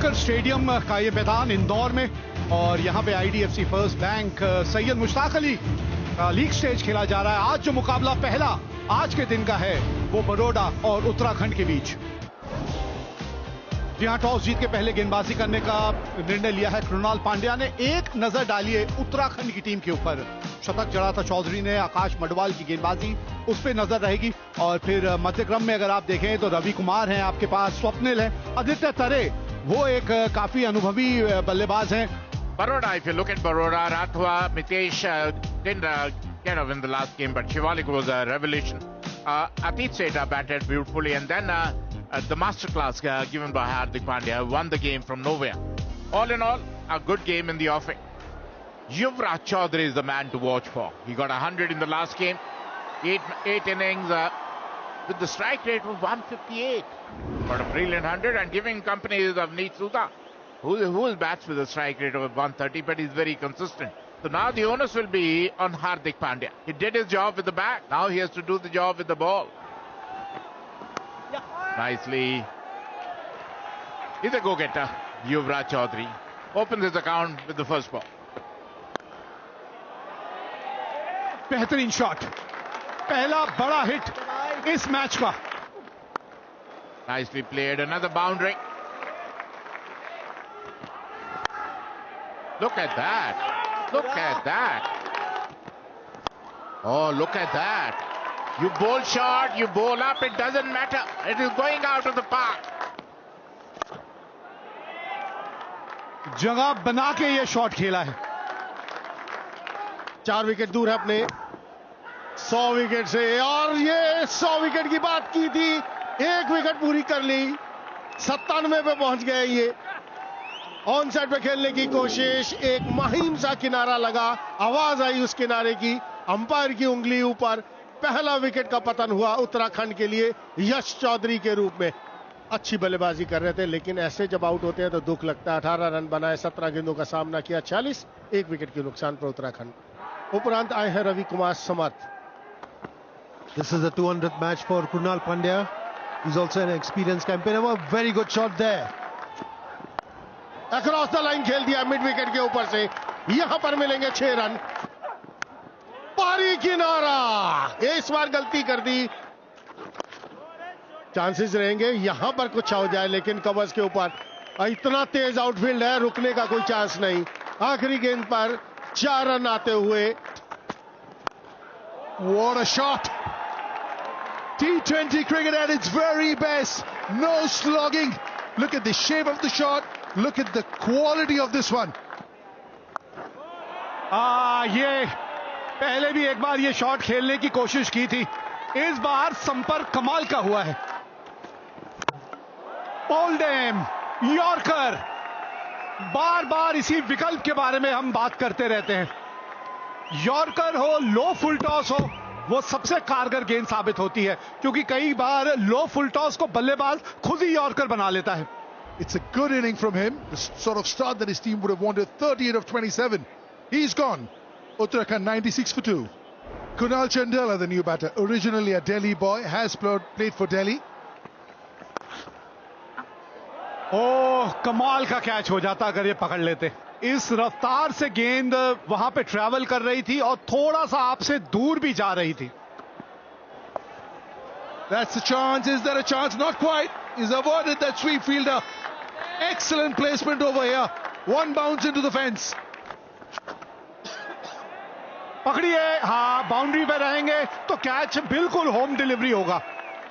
वानखेड़कर stadium का ये मैदान इंदौर में, और यहाँ पे IDFC first bank Syed Mushtaq Ali का लीग स्टेज खेला जा रहा है। आज जो मुकाबला पहला आज के दिन का है वो बड़ौदा और उत्तराखंड के बीच। जी हाँ, टॉस जीत के पहले गेंदबाजी करने का निर्णय लिया है कृणाल पांड्या ने। एक नजर डालिए उत्तराखंड की टीम के ऊपर, शतक जड़ा था चौधरी ने, आकाश मडवाल की गेंदबाजी उस पर नजर रहेगी। और फिर मध्यक्रम में अगर आप देखें तो रवि कुमार हैं आपके पास, स्वप्निल है, आदित्य तरे वो एक काफी अनुभवी बल्लेबाज हैं। Baroda, if you look at Baroda, Rathwa, Mitesh didn't get up in the last game, but Shivalik was a revelation. Atit Seta batted beautifully, and then the masterclass given by Hardik Pandya won the game from nowhere. All in all, a good game in the offing. Yuvraj Chaudhary is the man to watch for. He got 100 in the last game, eight innings with the strike rate of 158. Got a brilliant 100 and giving company is Avneet Sudha, who bats with a strike rate of 130, but he's very consistent. So now the onus will be on Hardik Pandya. He did his job with the bat. Now he has to do the job with the ball. Nicely. He's a go-getter. Yuvraj Chaudhary opens his account with the first ball. बेहतरीन shot, पहला बड़ा hit इस match का। Nicely played, another boundary. Look at that. Look at that. Oh, look at that. You bowl short, you bowl up, it doesn't matter. It is going out of the park. जगह बना के ये shot खेला है। 4 wicket दूर है अपने 100 wicket से, और ये 100 विकेट की बात की थी, 1 विकेट पूरी कर ली, 97 पे पहुंच गए। ये ऑन साइड पे खेलने की कोशिश, एक महीन सा किनारा लगा, आवाज आई उस किनारे की, अंपायर की उंगली ऊपर, पहला विकेट का पतन हुआ उत्तराखंड के लिए यश चौधरी के रूप में। अच्छी बल्लेबाजी कर रहे थे, लेकिन ऐसे जब आउट होते हैं तो दुख लगता है। 18 रन बनाए, 17 गेंदों का सामना किया, 46, 1 विकेट के नुकसान पर उत्तराखंड। उपरांत आए हैं रवि कुमार समर्थ। This is the 200th match for Krunal Pandya. He's also an experienced campaigner. A very good shot there. Across the line खेल दिया मिड विकेट के ऊपर से, यहां पर मिलेंगे 6 रन। पारी किनारा, इस बार गलती कर दी। चांसेस रहेंगे यहां पर कुछ हो जाए, लेकिन कवर्स के ऊपर इतना तेज आउटफील्ड है, रुकने का कोई चांस नहीं। आखिरी गेंद पर 4 रन आते हुए। What a shot! T20 cricket at its very best. No slogging. Look at the shape of the shot. Look at the quality of this one. ये पहले भी एक बार ये शॉट खेलने की कोशिश की थी, इस बार संपर्क कमाल का हुआ है। ओल्डेम यॉर्कर, बार बार इसी विकल्प के बारे में हम बात करते रहते हैं। यॉर्कर हो, लो फुल टॉस हो, वो सबसे कारगर गेंद साबित होती है, क्योंकि कई बार लो फुल टॉस को बल्लेबाज खुद ही यॉर्कर बना लेता है। It's a good inning from him, the sort of start that his team would have wanted. 38 of 27. He's gone. Uttarakhand 96 for 2. Kunal Chandela, the new batter, originally a Delhi boy, has played for Delhi. ओह, कमाल का catch हो जाता अगर ये पकड़ लेते। इस रफ्तार से गेंद वहां पे ट्रैवल कर रही थी और थोड़ा सा आपसे दूर भी जा रही थी। That's the chance. Is there a chance? Not quite. He's avoided that sweep fielder. Excellent placement over here. One bounce into the fence. पकड़िए, हाँ, बाउंड्री पे रहेंगे तो कैच बिल्कुल होम डिलीवरी होगा।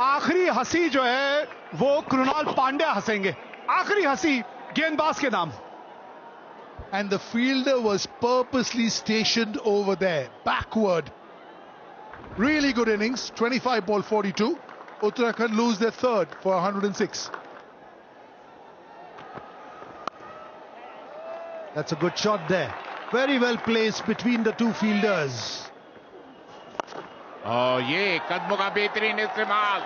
आखिरी हंसी जो है वो कृणाल पांड्या हंसेंगे, आखिरी हंसी गेंदबाज के नाम। And the fielder was purposely stationed over there, backward. Really good innings. 25 ball 42. Uttarakhand lose their third for 106. That's a good shot there. Very well placed between the two fielders. Oh, ये कदमों का बेहतरीन इस्तेमाल।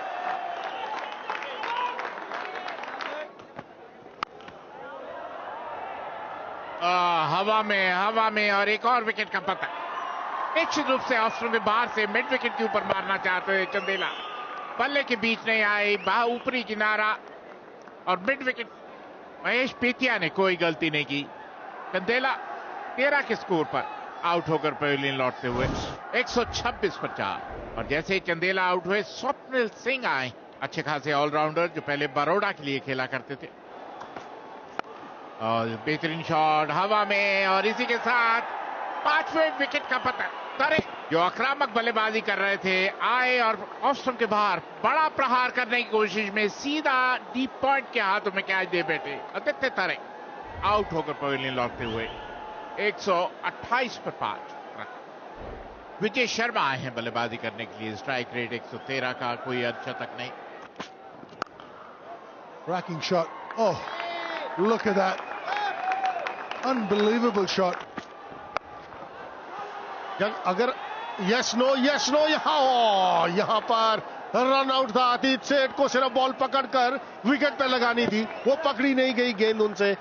हवा में और एक और विकेट का पता। निश्चित रूप से ऑस्ट्रेलिया में बाहर से मिड विकेट के ऊपर मारना चाहते हैं चंदेला, पल्ले के बीच नहीं आए, ऊपरी किनारा और मिड विकेट महेश पीतिया ने कोई गलती नहीं की। चंदेला 13 के स्कोर पर आउट होकर पवेलियन लौटते हुए 126 पर 4। और जैसे ही चंदेला आउट हुए, स्वप्निल सिंह आए, अच्छे खासे ऑलराउंडर जो पहले बड़ौदा के लिए खेला करते थे। और बेहतरीन शॉट हवा में, और इसी के साथ 5वें विकेट का पतन। तरे जो आक्रामक बल्लेबाजी कर रहे थे आए और ऑफ स्टंप के बाहर बड़ा प्रहार करने की कोशिश में सीधा डीप पॉइंट के हाथों में कैच दे बैठे आदित्य तरे। आउट होकर पवेलियन लौटते हुए 128 पर 5। विजय शर्मा आए हैं बल्लेबाजी करने के लिए। स्ट्राइक रेट 113 का, कोई अर्धशतक नहीं। Racking shot. Oh, look at that. Unbelievable shot. अगर यस नो यहां पर रन आउट था। अतीत सेठ को सिर्फ बॉल पकड़कर विकेट पे लगानी थी, वो पकड़ी नहीं गई गेंद उनसे।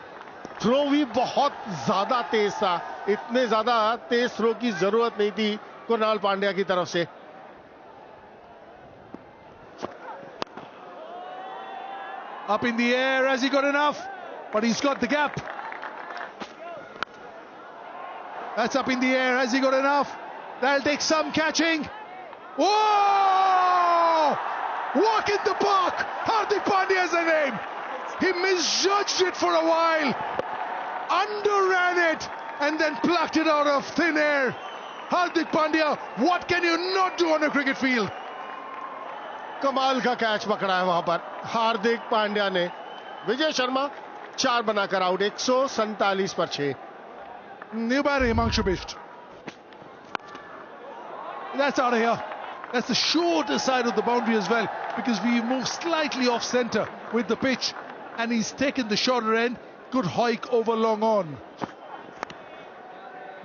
थ्रो भी बहुत ज्यादा तेज था, इतने ज्यादा तेज थ्रो की जरूरत नहीं थी कुणाल पांड्या की तरफ से। Up in the air, has he got enough? But he's got the gap. That's up in the air, has he got enough? That'll take some catching. Whoa! Walk in the park! Hardik Pandya is the name. He misjudged it for a while, underran it, and then plucked it out of thin air. Hardik Pandya, what can you not do on a cricket field? कमाल का catch पकड़ा है वहां पर हार्दिक पांड्या ने। विजय शर्मा 4 बनाकर out, 147 पर 6। New batter, Himanshu Bisht. That's out of here. That's the shorter side of the boundary as well, because we move slightly off centre with the pitch, and he's taken the shorter end. Good hike over long on.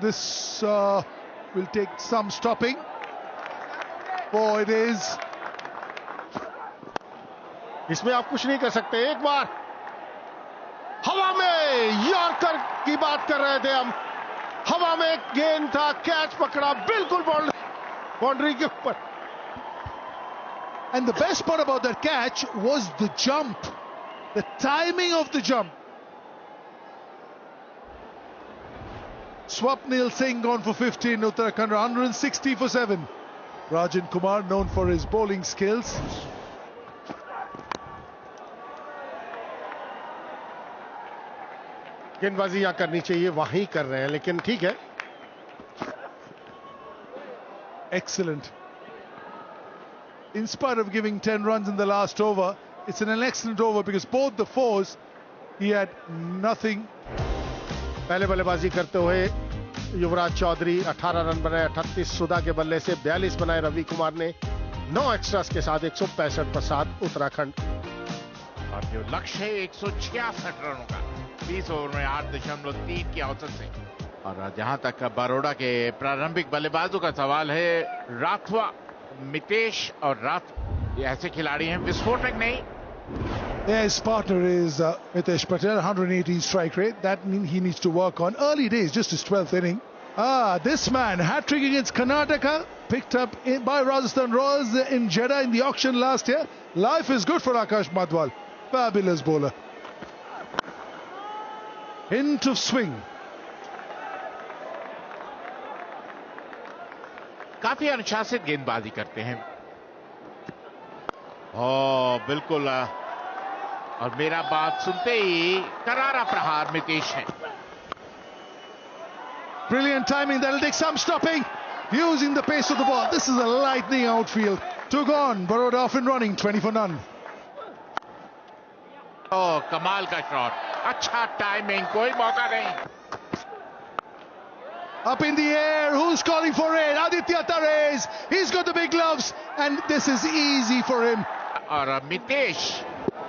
This will take some stopping. Oh, it is. इसमें आप कुछ नहीं कर सकते। एक बार हवा में yorker की बात कर रहे थे हम। हवा में गेंद था, कैच पकड़ा बिल्कुल बाउंड्री के ऊपर। And the best part about that catch was the jump, the timing of the jump. Swapnil Singh gone for 15, Uttarakhand 160 for 7. Rajan Kumar known for his bowling skills. गेंदबाजी यहां करनी चाहिए, वहीं कर रहे हैं, लेकिन ठीक है। Excellent. In spite of giving 10 runs in the last over, it's an excellent over because both the fours, he had nothing. पहले बल्लेबाजी करते हुए युवराज चौधरी 18 रन बनाए, 38 सुधा के बल्ले से 42 बनाए रवि कुमार ने। 9 एक्स्ट्रास के साथ 165 पर 7 उत्तराखंड। और जो लक्ष्य है 166 रनों का 20 ओवर में 8.3 की औसत से। और जहां तक बड़ौदा के प्रारंभिक बल्लेबाजों का सवाल है, राठवा, मितेश और ये ऐसे खिलाड़ी हैं विस्फोटक नहीं। Yeah, his partner is Mitesh Patel, 180 strike rate. That means he needs to work on. Early days, just his 12th inning. This man, hat-trick against Karnataka, picked up by Rajasthan Royals in Jeddah in the auction last year. Life is good for Akash Madwal. Fabulous bowler. Hint of swing. काफी अनुशासित गेंदबाजी करते हैं। बिल्कुल। और मेरा बात सुनते ही करारा प्रहार मितेश है। Brilliant timing. That'll take some stopping. Using the pace of the ball. This is a lightning outfield. Took on. Baroda off and running. 20 for none. कमाल का शॉट, अच्छा टाइमिंग, कोई मौका नहीं। Up in the air, who's calling for it? Aditya Tares. He's got the big gloves, and this is easy for him. और मितेश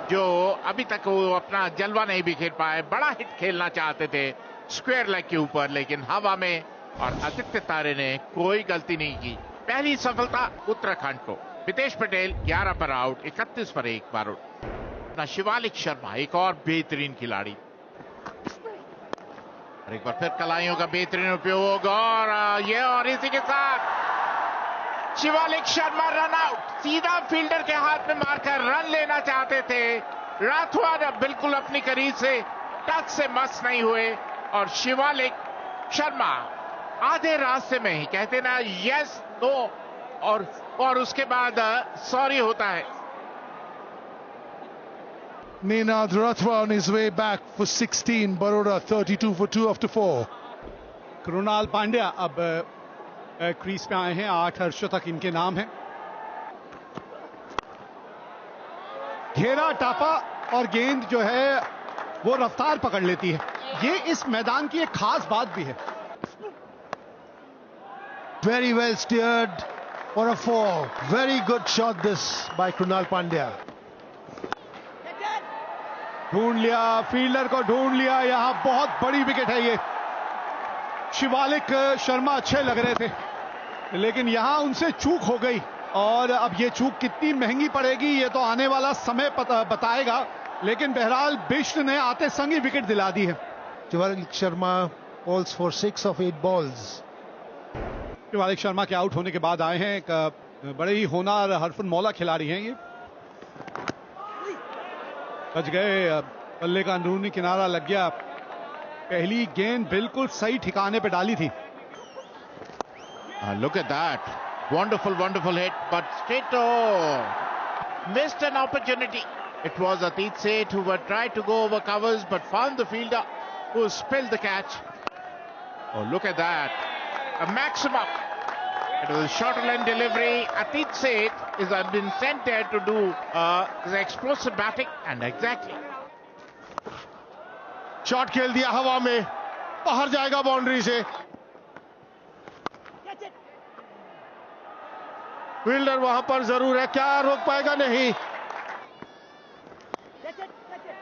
जो अभी तक वो अपना जलवा नहीं बिखेर पाए, बड़ा हिट खेलना चाहते थे स्क्वायर लेग के ऊपर, लेकिन हवा में। और आदित्य तारे ने कोई गलती नहीं की। पहली सफलता उत्तराखंड को। मितेश पटेल 11 पर आउट, 31 पर 1 बार। अपना शिवालिक शर्मा एक और बेहतरीन खिलाड़ी, और एक बार फिर कलाइयों का बेहतरीन उपयोग। और इसी के साथ शिवालिक शर्मा रन आउट। सीधा फील्डर के हाथ में मारकर रन लेना चाहते थे राठवा बिल्कुल अपनी करीब से टच से मस नहीं हुए और शिवालिक शर्मा आधे रास्ते में ही कहते ना यस नो और उसके बाद सॉरी होता है. Ninad Rathwa on his way back for 16. Baroda 32 for 2 after 4. Krunal Pandya अब क्रीज पे आए हैं. 8 अर्धशतक इनके नाम है. घेरा टापा और गेंद जो है वो रफ्तार पकड़ लेती है. ये इस मैदान की एक खास बात भी है. Very well steered for a 4. Very good shot this by Krunal Pandya. ढूंढ लिया, फील्डर को ढूंढ लिया. यहां बहुत बड़ी विकेट है ये. शिवालिक शर्मा अच्छे लग रहे थे लेकिन यहां उनसे चूक हो गई और अब ये चूक कितनी महंगी पड़ेगी ये तो आने वाला समय बताएगा. लेकिन बहरहाल बिष्ट ने आते संग ही विकेट दिला दी है. Shivalik Sharma falls for 6 of 8 balls. Shivalik Sharma के आउट होने के बाद आए हैं. एक बड़े ही होनहार हरफन मौला खिलाड़ी हैं ये. बच गए. बल्ले का अंदरूनी किनारा लग गया. पहली गेंद बिल्कुल सही ठिकाने पे डाली थी. Look at that. Wonderful hit, but Strito missed an opportunity. It was Atit Seth who were tried to go over covers but found the fielder who spilled the catch. Oh, look at that. A maximum. It was a shorter line delivery. Atit Seth has been sent there to do his explosive batting and exactly. Shot खेल दिया हवा में, बाहर जाएगा boundary से. Fielder वहां पर जरूर है, क्या रोक पाएगा? नहीं.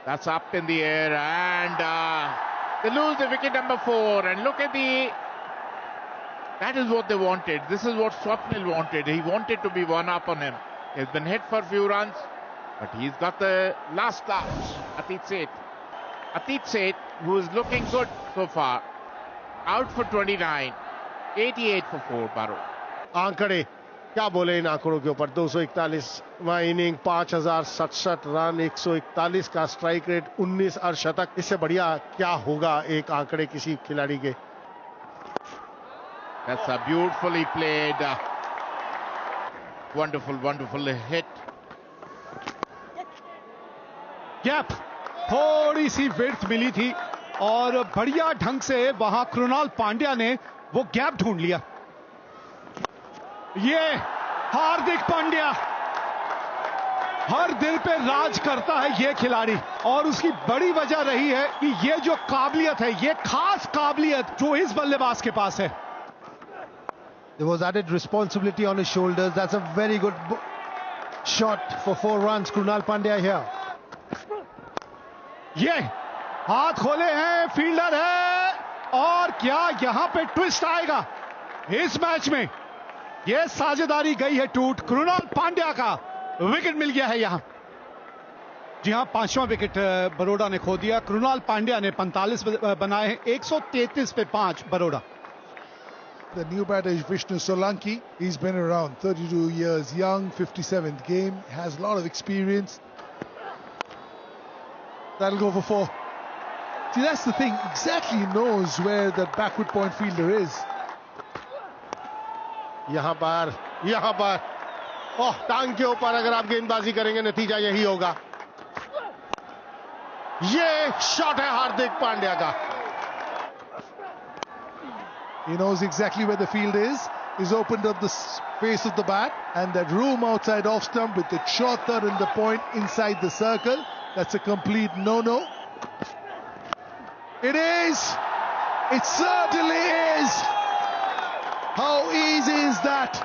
That's up in the air and they lose the wicket number 4 and look at that is what they wanted. This is what Swapnil wanted. He wanted to be one up on him. He's been hit for a few runs but he's got the last laugh. Atit Seth who is looking good so far, out for 29, 88 for 4. Baro. आंकड़े क्या बोले इन आंकड़ों के ऊपर. 241वां inning, 5067 run, 141 का strike rate, 19 अर्धशतक. इससे बढ़िया क्या होगा एक आंकड़े किसी खिलाड़ी के. That's a beautifully played, wonderful hit. Gap, थोड़ी सी विड्थ मिली थी और बढ़िया ढंग से वहां कृणाल पांड्या ने वो गैप ढूंढ लिया. ये हार्दिक पांड्या, हर दिल पे राज करता है ये खिलाड़ी और उसकी बड़ी वजह रही है कि ये जो काबिलियत है, ये खास काबिलियत जो इस बल्लेबाज के पास है. There was added responsibility on his shoulders. That's a very good shot for 4 runs. Krunal Pandya here. ये हाथ खोले हैं, फील्डर है और क्या यहां पे ट्विस्ट आएगा इस मैच में. ये साझेदारी गई है टूट. कृणाल पांड्या का विकेट मिल गया है यहां. जी हां, 5वां विकेट बरोड़ा ने खो दिया. कृणाल पांड्या ने 45 बनाए हैं. 133 पे 5 Baroda. The new batter is Vishnu Solanki. He's been around, 32 years young, 57th game, has a lot of experience. That'll go for 4. See, that's the thing, exactly knows where that backward point fielder is. यहां पर ओह, टांग के ऊपर अगर आप गेंदबाजी करेंगे नतीजा यही होगा. ये शॉट है हार्दिक पांड्या का. He knows exactly where the field is. He's opened up the face of the bat and that room outside off stump with the shorter and the point inside the circle. That's a complete no-no. It is. It certainly is. How easy is that?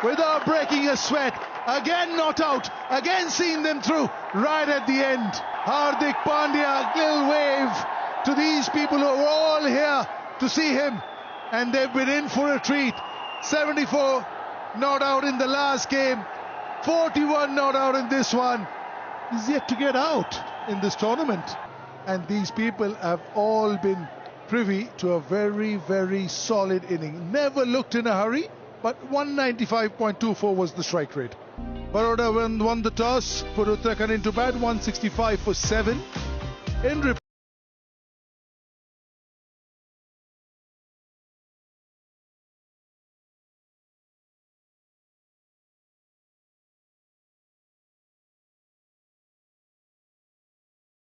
Without breaking a sweat. Again not out. Again seeing them through right at the end. Hardik Pandya, little wave to these people who are all here to see him. And they've been in for a treat. 74 not out in the last game. 41 not out in this one. He's yet to get out in this tournament. And these people have all been privy to a very, very solid inning. Never looked in a hurry, but 195.24 was the strike rate. Baroda won the toss, put Uttarakhand into bat, 165 for 7. In